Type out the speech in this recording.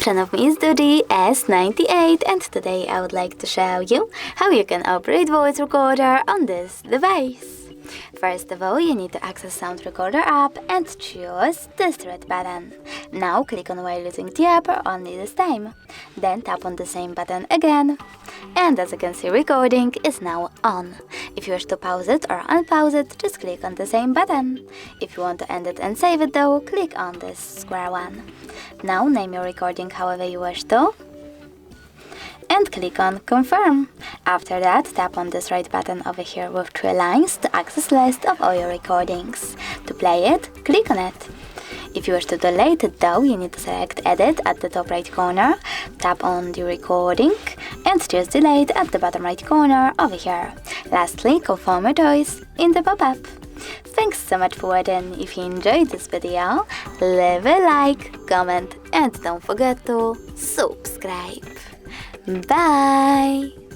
channel of me is DOOGEE S98, and today I would like to show you how you can operate voice recorder on this device. First of all, you need to access Sound Recorder app and choose this red button. Now click on while using the app only this time. Then tap on the same button again. And as you can see, recording is now on. If you wish to pause it or unpause it, just click on the same button. If you want to end it and save it though, click on this square one. Now name your recording however you wish to. And click on confirm. After that, tap on this right button over here with 3 lines to access list of all your recordings. To play it, click on it. If you wish to delete it though, you need to select edit at the top right corner, tap on the recording and choose delete at the bottom right corner over here. Lastly, confirm your choice in the pop-up. Thanks so much for watching. If you enjoyed this video, leave a like, comment and don't forget to subscribe. Bye!